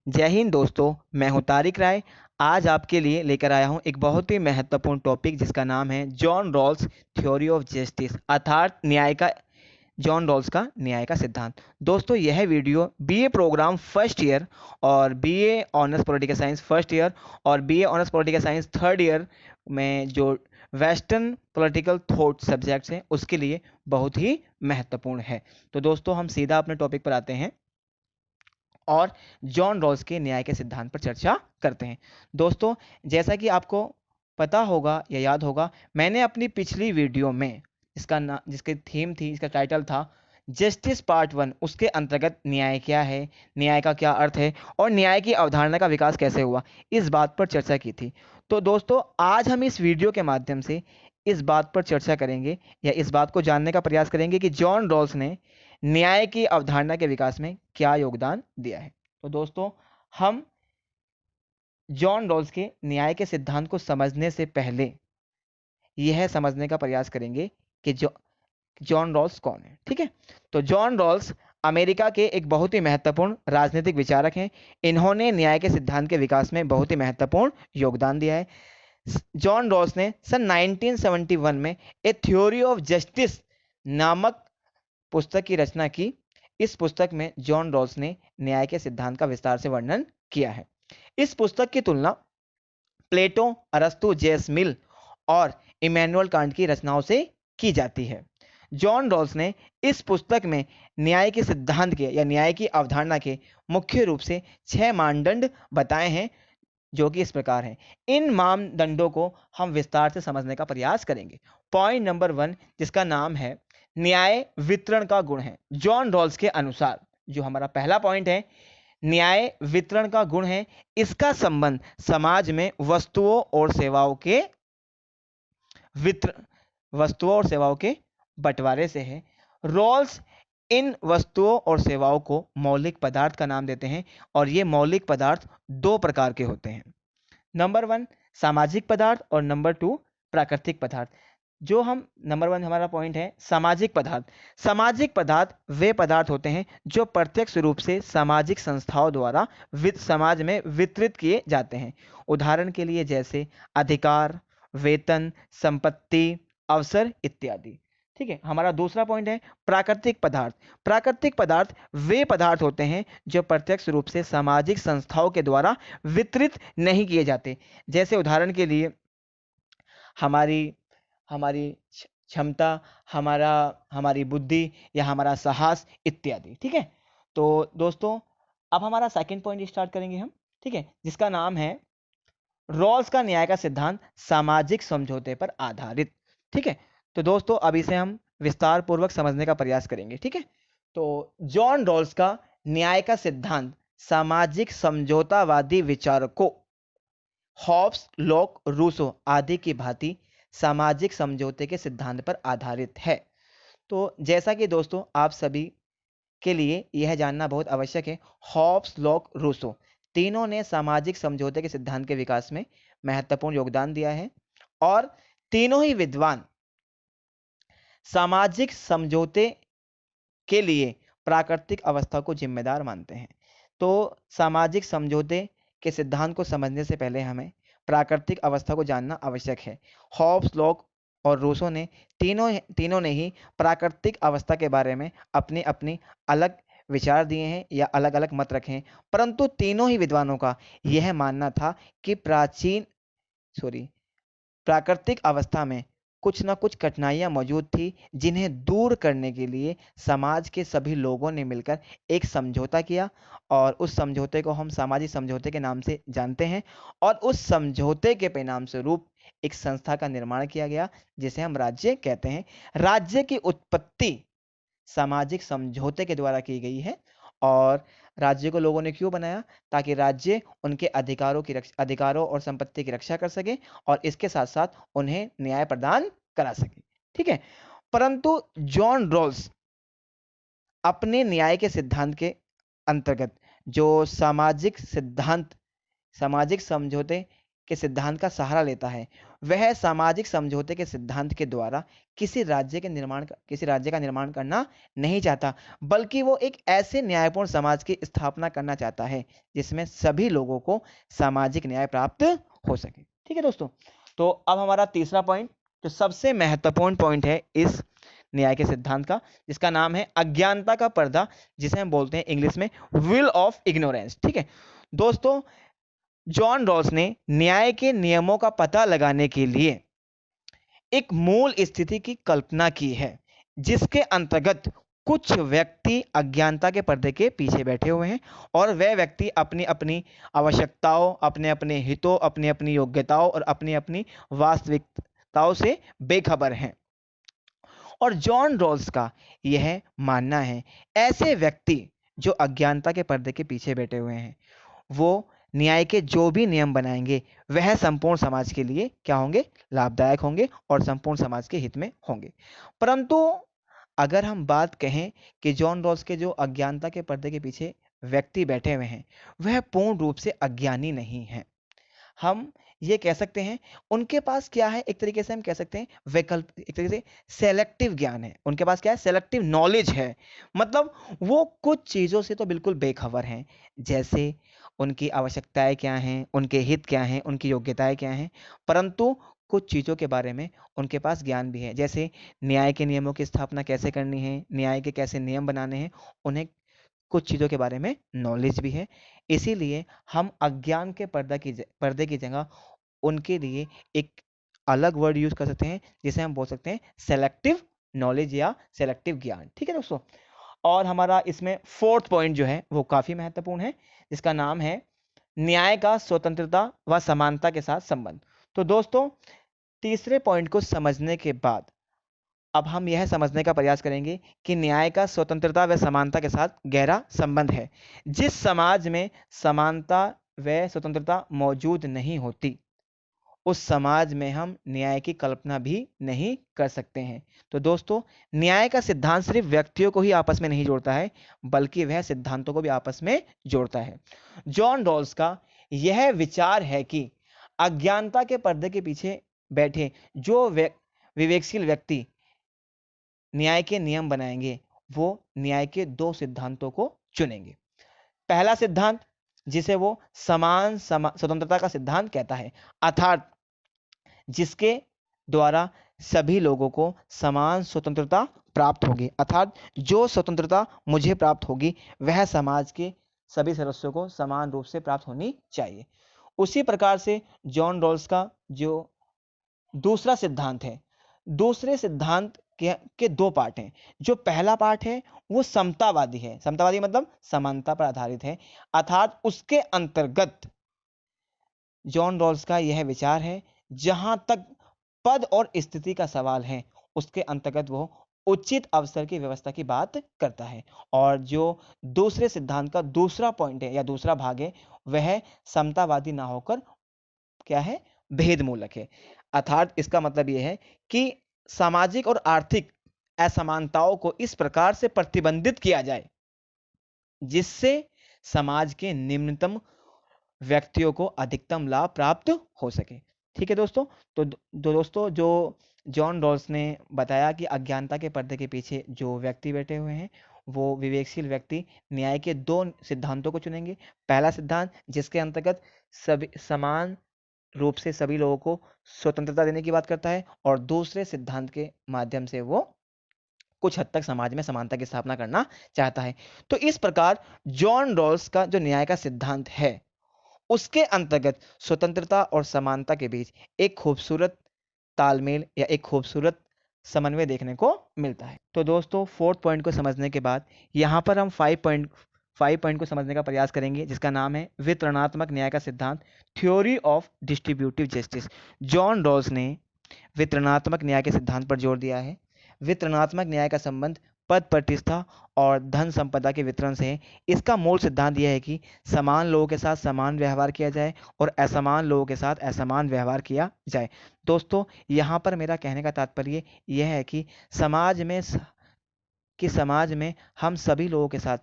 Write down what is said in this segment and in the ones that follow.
जय हिंद दोस्तों, मैं हूं तारिक राय। आज आपके लिए लेकर आया हूं एक बहुत ही महत्वपूर्ण टॉपिक जिसका नाम है John Rawls theory of justice, अर्थात जॉन रॉल्स का न्याय का सिद्धांत। दोस्तों, यह video BA program first year और BA honours political science first year और BA honours political science third year में जो वेस्टर्न पॉलिटिकल थॉट सब्जेक्ट्स हैं उसके लिए बहुत ही महत्वपूर्ण है। तो दोस्तों, हम सीधा अपने टॉपिक पर आते हैं और जॉन रॉल्स के न्याय के सिद्धांत पर चर्चा करते हैं। दोस्तों, जैसा कि आपको पता होगा या याद होगा, मैंने अपनी पिछली वीडियो में जिसकी थीम थी, इसका टाइटल था जस्टिस पार्ट 1, उसके अंतर्गत न्याय क्या है, न्याय का क्या अर्थ है और न्याय की अवधारणा का विकास कैसे हुआ, इस बात पर चर्चा की थी। तो दोस्तों, आज हम इस वीडियो के माध्यम से इस बात पर चर्चा करेंगे या इस बात को जानने का प्रयास करेंगे कि जॉन रॉल्स ने न्याय की अवधारणा के विकास में क्या योगदान दिया है। तो दोस्तों, हम जॉन रॉल्स के न्याय के सिद्धांत को समझने से पहले यह समझने का प्रयास करेंगे कि जॉन रॉल्स कौन है। ठीक है, तो जॉन रॉल्स अमेरिका के एक बहुत ही महत्वपूर्ण राजनीतिक विचारक हैं। इन्होंने न्याय के सिद्धांत के विकास में बहुत ही महत्वपूर्ण योगदान दिया है। जॉन रॉल्स ने सन 1971 में ए थ्योरी ऑफ जस्टिस नामक पुस्तक की रचना की। इस पुस्तक में जॉन रॉल्स ने न्याय के सिद्धांत का विस्तार से वर्णन किया है। इस पुस्तक की तुलना प्लेटो, अरस्तु, जेम्स मिल और इमैनुअल कांट की रचनाओं से की जाती है। जॉन रॉल्स ने इस पुस्तक में न्याय के सिद्धांत के या न्याय की अवधारणा के मुख्य रूप से 6 मानदंड बताए हैं, जो कि इस प्रकार हैं। इन मानदंडों को हम विस्तार से समझने का प्रयास करेंगे। पॉइंट नंबर 1, जिसका नाम है न्याय वितरण का गुण है। जॉन रॉल्स के अनुसार जो हमारा पहला पॉइंट है, न्याय वितरण का गुण है। इसका संबंध समाज में वस्तुओं और सेवाओं के बंटवारे से है। रॉल्स इन वस्तुओं और सेवाओं को मौलिक पदार्थ का नाम देते हैं और ये मौलिक पदार्थ 2 प्रकार के होते हैं। नंबर 1 सामाजिक पदार्थ और नंबर 2 प्राकृतिक पदार्थ। जो हम नंबर 1 हमारा पॉइंट है सामाजिक पदार्थ। सामाजिक पदार्थ वे पदार्थ होते हैं जो प्रत्यक्ष रूप से सामाजिक संस्थाओं द्वारा समाज में वितरित किए जाते हैं। उदाहरण के लिए जैसे अधिकार, वेतन, संपत्ति, अवसर इत्यादि। ठीक है, हमारा दूसरा पॉइंट है प्राकृतिक पदार्थ। प्राकृतिक पदार्थ वे पदार्थ होते हैं जो प्रत्यक्ष रूप से सामाजिक संस्थाओं के द्वारा वितरित नहीं किए जाते। जैसे उदाहरण के लिए हमारी हमारी क्षमता, हमारी बुद्धि या हमारा साहस इत्यादि। ठीक है, तो दोस्तों, अब हमारा सेकंड पॉइंट स्टार्ट करेंगे हम। ठीक है, जिसका नाम है रॉल्स का न्याय का सिद्धांत सामाजिक समझौते पर आधारित। ठीक है, तो दोस्तों, अब इसे हम विस्तार पूर्वक समझने का प्रयास करेंगे। ठीक है, तो जॉन रॉल्स का न्याय का सिद्धांत सामाजिक समझौतावादी विचारकों हॉब्स, लॉक, रूसो आदि की भांति सामाजिक समझौते के सिद्धांत पर आधारित है। तो जैसा कि दोस्तों आप सभी के लिए यह जानना बहुत आवश्यक है, हॉब्स, लॉक, रूसो तीनों ने सामाजिक समझौते के सिद्धांत के विकास में महत्वपूर्ण योगदान दिया है और तीनों ही विद्वान सामाजिक समझौते के लिए प्राकृतिक अवस्था को जिम्मेदार मानते हैं। तो सामाजिक समझौते के सिद्धांत को समझने से पहले हमें प्राकृतिक अवस्था को जानना आवश्यक है। हॉब्स, लॉक और रूसो ने तीनों ने ही प्राकृतिक अवस्था के बारे में अपनी अपनी अलग विचार दिए हैं या अलग अलग मत रखे हैं, परंतु तीनों ही विद्वानों का यह मानना था कि प्राकृतिक अवस्था में कुछ ना कुछ कठिनाइयां मौजूद थी, जिन्हें दूर करने के लिए समाज के सभी लोगों ने मिलकर एक समझौता किया और उस समझौते को हम सामाजिक समझौते के नाम से जानते हैं। और उस समझौते के परिणाम स्वरूप एक संस्था का निर्माण किया गया जिसे हम राज्य कहते हैं। राज्य की उत्पत्ति सामाजिक समझौते के द्वारा की गई है। और राज्य को लोगों ने क्यों बनाया? ताकि राज्य उनके अधिकारों और संपत्ति की रक्षा कर सके और इसके साथ साथ उन्हें न्याय प्रदान करा सके। ठीक है, परंतु जॉन रॉल्स अपने न्याय के सिद्धांत के अंतर्गत जो सामाजिक समझौते के सिद्धांत का सहारा लेता है वह सामाजिक समझौते के सिद्धांत के द्वारा किसी राज्य का निर्माण करना नहीं चाहता, बल्कि वो एक ऐसे न्यायपूर्ण समाज की स्थापना करना चाहता है जिसमें सभी लोगों को सामाजिक न्याय प्राप्त हो सके। ठीक है दोस्तों, तो अब हमारा तीसरा पॉइंट, जो सबसे महत्वपूर्ण पॉइंट है इस न्याय के सिद्धांत का, जिसका नाम है अज्ञानता का पर्दा, जिसे हम बोलते हैं इंग्लिश में विल ऑफ इग्नोरेंस। ठीक है दोस्तों, जॉन रॉल्स ने न्याय के नियमों का पता लगाने के लिए एक मूल स्थिति की कल्पना की है, जिसके अंतर्गत कुछ व्यक्ति अज्ञानता के पर्दे के पीछे बैठे हुए हैं और वह व्यक्ति अपनी अपनी आवश्यकताओं, अपने अपने हितों, अपनी अपनी योग्यताओं और अपनी अपनी वास्तविकताओं से बेखबर हैं। और जॉन रॉल्स का यह मानना है ऐसे व्यक्ति जो अज्ञानता के पर्दे के पीछे बैठे हुए हैं, वो न्याय के जो भी नियम बनाएंगे वह संपूर्ण समाज के लिए क्या होंगे, लाभदायक होंगे और संपूर्ण समाज के हित में होंगे। परंतु अगर हम बात कहें कि जॉन रॉल्स के जो अज्ञानता के पर्दे के पीछे व्यक्ति बैठे हुए हैं वह पूर्ण रूप से अज्ञानी नहीं है, हम ये कह सकते हैं उनके पास क्या है, एक तरीके से हम कह सकते हैं वैकल्प, एक तरीके से सेलेक्टिव ज्ञान है, उनके पास क्या है, सेलेक्टिव नॉलेज है। मतलब वो कुछ चीज़ों से तो बिल्कुल बेखबर हैं, जैसे उनकी आवश्यकताएं क्या हैं, उनके हित क्या हैं, उनकी योग्यताएं क्या हैं, परंतु कुछ चीज़ों के बारे में उनके पास ज्ञान भी है, जैसे न्याय के नियमों की स्थापना कैसे करनी है, न्याय के कैसे नियम बनाने हैं, उन्हें कुछ चीज़ों के बारे में नॉलेज भी है। इसीलिए हम अज्ञान के पर्दे की जगह उनके लिए एक अलग वर्ड यूज कर सकते हैं, जिसे हम बोल सकते हैं सेलेक्टिव नॉलेज या सेलेक्टिव ज्ञान। ठीक है दोस्तों, और हमारा इसमें फोर्थ पॉइंट जो है वो काफी महत्वपूर्ण है, जिसका नाम है न्याय का स्वतंत्रता व समानता के साथ संबंध। तो दोस्तों, तीसरे पॉइंट को समझने के बाद अब हम यह समझने का प्रयास करेंगे कि न्याय का स्वतंत्रता व समानता के साथ गहरा संबंध है। जिस समाज में समानता व स्वतंत्रता मौजूद नहीं होती, उस समाज में हम न्याय की कल्पना भी नहीं कर सकते हैं। तो दोस्तों, न्याय का सिद्धांत सिर्फ व्यक्तियों को ही आपस में नहीं जोड़ता है, बल्कि वह सिद्धांतों को भी आपस में जोड़ता है। जॉन रॉल्स का यह विचार है कि अज्ञानता के पर्दे के पीछे बैठे जो विवेकशील व्यक्ति न्याय के नियम बनाएंगे, वो न्याय के दो सिद्धांतों को चुनेंगे। पहला सिद्धांत, जिसे वो समान स्वतंत्रता का सिद्धांत कहता है, अर्थात जिसके द्वारा सभी लोगों को समान स्वतंत्रता प्राप्त होगी, अर्थात जो स्वतंत्रता मुझे प्राप्त होगी वह समाज के सभी सदस्यों को समान रूप से प्राप्त होनी चाहिए। उसी प्रकार से जॉन रॉल्स का जो दूसरा सिद्धांत है, दूसरे सिद्धांत के दो पार्ट हैं। जो पहला पार्ट है वो समतावादी है, समतावादी मतलब समानता पर आधारित है, अर्थात उसके अंतर्गत जॉन रॉल्स का यह विचार है जहां तक पद और स्थिति का सवाल है उसके अंतर्गत वो उचित अवसर की व्यवस्था की बात करता है। और जो दूसरे सिद्धांत का दूसरा पॉइंट है या दूसरा भाग है वह समतावादी ना होकर क्या है, भेद मूलक है। अर्थात इसका मतलब यह है कि सामाजिक और आर्थिक असमानताओं को इस प्रकार से प्रतिबंधित किया जाए जिससे समाज के निम्नतम व्यक्तियों को अधिकतम लाभ प्राप्त हो सके। ठीक है दोस्तों, तो दोस्तों, जो जॉन रॉल्स ने बताया कि अज्ञानता के पर्दे के पीछे जो व्यक्ति बैठे हुए हैं वो विवेकशील व्यक्ति न्याय के दो सिद्धांतों को चुनेंगे। पहला सिद्धांत जिसके अंतर्गत सभी समान रूप से सभी लोगों को स्वतंत्रता देने की बात करता है, और दूसरे सिद्धांत के माध्यम से वो कुछ हद तक समाज में समानता की स्थापना करना चाहता है। तो इस प्रकार जॉन रॉल्स का जो न्याय का सिद्धांत है उसके अंतर्गत स्वतंत्रता और समानता के बीच एक खूबसूरत तालमेल या एक खूबसूरत समन्वय देखने को मिलता है। तो दोस्तों, फोर्थ पॉइंट को समझने के बाद यहाँ पर हम फाइव पॉइंट को समझने का प्रयास करेंगे, जिसका नाम है वितरणात्मक न्याय का सिद्धांत, theory of distributive justice. John Rawls ने वितरणात्मक न्याय के सिद्धांत पर जोर दिया है। वितरणात्मक न्याय का संबंध पद प्रतिष्ठा और धन संपदा के वितरण से है। इसका मूल सिद्धांत यह है कि समान लोगों के साथ समान व्यवहार किया जाए और असमान लोगों के साथ असमान व्यवहार किया जाए। दोस्तों, यहाँ पर मेरा कहने का तात्पर्य यह है कि समाज में हम सभी लोगों के साथ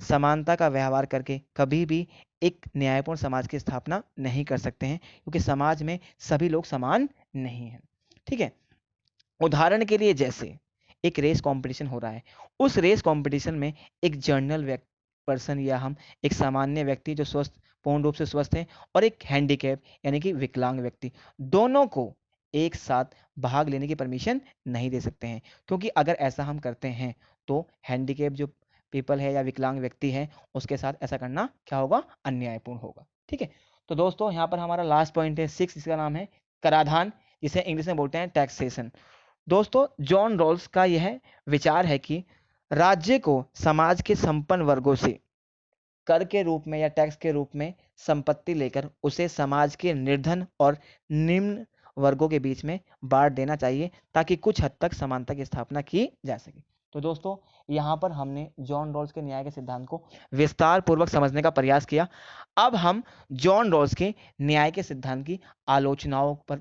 समानता का व्यवहार करके कभी भी एक न्यायपूर्ण समाज की स्थापना नहीं कर सकते हैं, क्योंकि समाज में सभी लोग समान नहीं हैं। ठीक है, उदाहरण के लिए जैसे एक रेस कंपटीशन हो रहा है, उस रेस कंपटीशन में एक जर्नल पर्सन या हम एक सामान्य व्यक्ति जो स्वस्थ पूर्ण रूप से स्वस्थ है और एक हैंडीकैप यानी कि विकलांग व्यक्ति, दोनों को एक साथ भाग लेने की परमिशन नहीं दे सकते हैं, क्योंकि अगर ऐसा हम करते हैं तो हैंडीकैप जो पीपल है या विकलांग व्यक्ति है उसके साथ ऐसा करना क्या होगा, अन्यायपूर्ण होगा। ठीक है, तो दोस्तों यहाँ पर हमारा लास्ट पॉइंट है 6, इसका नाम है कराधान, जिसे इंग्लिश में बोलते हैं टैक्सेशन। दोस्तों जॉन रॉल्स का यह विचार है कि राज्य को समाज के संपन्न वर्गों से कर के रूप में या टैक्स के रूप में संपत्ति लेकर उसे समाज के निर्धन और निम्न वर्गों के बीच में बांट देना चाहिए, ताकि कुछ हद तक समानता की स्थापना की जा सके। तो दोस्तों यहाँ पर हमने जॉन रॉल्स के न्याय के सिद्धांत को विस्तार पूर्वक समझने का प्रयास किया। अब हम जॉन रॉल्स के न्याय के सिद्धांत की आलोचनाओं पर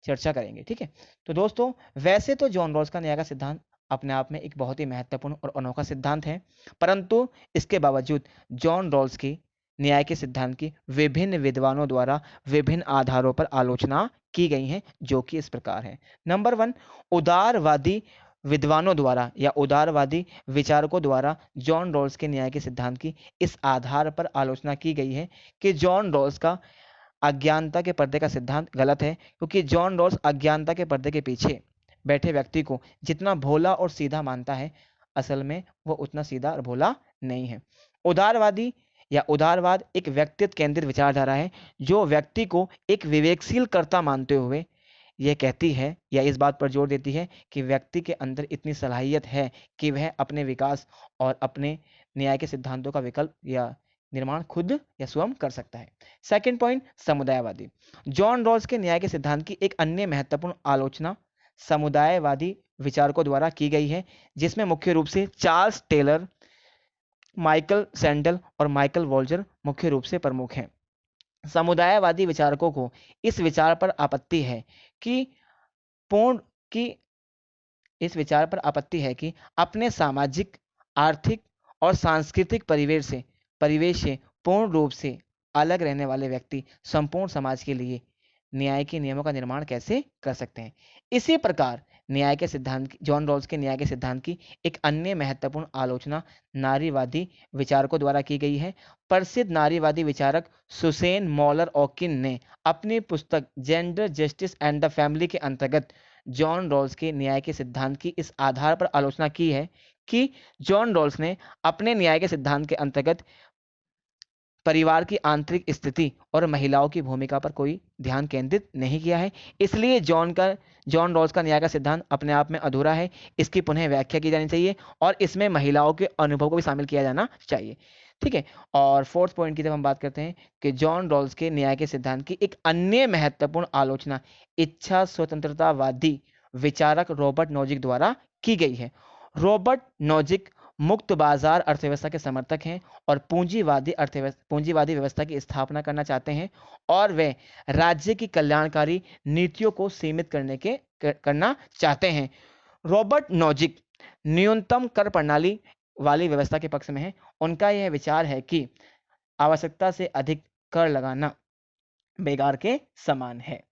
चर्चा करेंगे। ठीक है, तो दोस्तों वैसे तो जॉन रॉल्स का न्याय का सिद्धांत अपने आप में एक बहुत ही महत्वपूर्ण और अनोखा सिद्धांत है, परंतु इसके बावजूद जॉन रॉल्स के न्याय के सिद्धांत की विभिन्न विद्वानों द्वारा विभिन्न आधारों पर आलोचना की गई है, जो कि इस प्रकार है। नंबर 1, उदारवादी विद्वानों द्वारा या उदारवादी विचारकों द्वारा जॉन रॉल्स के न्याय के सिद्धांत की इस आधार पर आलोचना की गई है कि जॉन रॉल्स का अज्ञानता के पर्दे का सिद्धांत गलत है, क्योंकि जॉन रॉल्स अज्ञानता के पर्दे के पीछे बैठे व्यक्ति को जितना भोला और सीधा मानता है, असल में वो उतना सीधा और भोला नहीं है। उदारवादी या उदारवाद एक व्यक्तित्व केंद्रित विचारधारा है, जो व्यक्ति को एक विवेकशील कर्ता मानते हुए यह कहती है या इस बात पर जोर देती है कि व्यक्ति के अंदर इतनी सलाहियत है कि वह अपने विकास और अपने न्याय के सिद्धांतों का विकल्प या निर्माण खुद या स्वयं कर सकता है। सेकंड पॉइंट, समुदायवादी। जॉन रॉल्स के न्याय के सिद्धांत की एक अन्य महत्वपूर्ण आलोचना समुदायवादी विचारकों द्वारा की गई है, जिसमें मुख्य रूप से चार्ल्स टेलर, माइकल सैंडल और माइकल वॉल्जर मुख्य रूप से प्रमुख हैं। समुदायवादी विचारकों को इस विचार पर आपत्ति है कि पूर्ण की इस विचार पर आपत्ति है कि अपने सामाजिक, आर्थिक और सांस्कृतिक परिवेश से पूर्ण रूप से अलग रहने वाले व्यक्ति संपूर्ण समाज के लिए न्याय के नियमों का निर्माण कैसे कर सकते हैं। इसी प्रकार न्याय के सिद्धांत जॉन रॉल्स के न्याय के सिद्धांत की एक अन्य महत्वपूर्ण आलोचना नारीवादी विचारकों द्वारा की गई है। प्रसिद्ध नारीवादी विचारक सुसेन मॉलर ओकिन ने अपनी पुस्तक gender justice and the family के अंतर्गत जॉन रॉल्स के न्याय के सिद्धांत की इस आधार पर आलोचना की है कि जॉन रॉल्स ने अपने न्याय के सिद्धांत के अंतर्गत परिवार की आंतरिक स्थिति और महिलाओं की भूमिका पर कोई ध्यान केंद्रित नहीं किया है। इसलिए जॉन रॉल्स का न्याय का सिद्धांत अपने आप में अधूरा है, इसकी पुनः व्याख्या की जानी चाहिए और इसमें महिलाओं के अनुभव को भी शामिल किया जाना चाहिए। ठीक है, और फोर्थ पॉइंट की जब हम बात करते हैं कि जॉन रॉल्स के न्याय के सिद्धांत की एक अन्य महत्वपूर्ण आलोचना इच्छा स्वतंत्रतावादी विचारक रॉबर्ट नोजिक द्वारा की गई है। रॉबर्ट नोजिक मुक्त बाजार अर्थव्यवस्था के समर्थक हैं और पूंजीवादी व्यवस्था की स्थापना करना चाहते हैं, और वे राज्य की कल्याणकारी नीतियों को सीमित करना चाहते हैं। रॉबर्ट नोजिक न्यूनतम कर प्रणाली वाली व्यवस्था के पक्ष में है। उनका यह विचार है कि आवश्यकता से अधिक कर लगाना बेकार के समान है।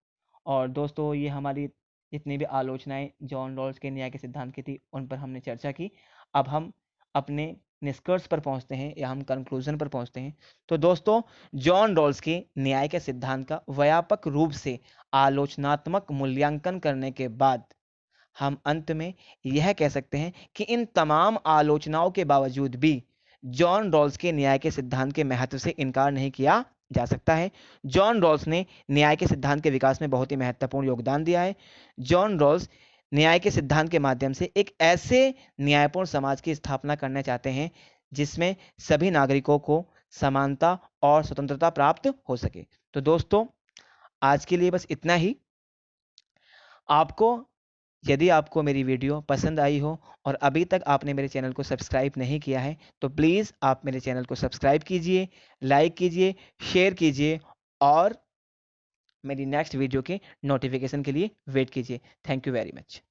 और दोस्तों ये हमारी जितनी भी आलोचनाएं जॉन रॉल्स के न्याय के सिद्धांत की थी, उन पर हमने चर्चा की। अब हम अपने निष्कर्ष पर पहुंचते हैं या हम कंक्लूजन पर पहुंचते हैं। तो दोस्तों जॉन रॉल्स के न्याय के सिद्धांत का व्यापक रूप से आलोचनात्मक मूल्यांकन करने के बाद हम अंत में यह कह सकते हैं कि इन तमाम आलोचनाओं के बावजूद भी जॉन रॉल्स के न्याय के सिद्धांत के महत्व से इनकार नहीं किया जा सकता है। जॉन रॉल्स ने न्याय के सिद्धांत के विकास में बहुत ही महत्वपूर्ण योगदान दिया है। जॉन रॉल्स न्याय के सिद्धांत के माध्यम से एक ऐसे न्यायपूर्ण समाज की स्थापना करना चाहते हैं जिसमें सभी नागरिकों को समानता और स्वतंत्रता प्राप्त हो सके। तो दोस्तों आज के लिए बस इतना ही। यदि आपको मेरी वीडियो पसंद आई हो और अभी तक आपने मेरे चैनल को सब्सक्राइब नहीं किया है तो प्लीज़ आप मेरे चैनल को सब्सक्राइब कीजिए, लाइक कीजिए, शेयर कीजिए और मेरी नेक्स्ट वीडियो के नोटिफिकेशन के लिए वेट कीजिए। Thank you very much.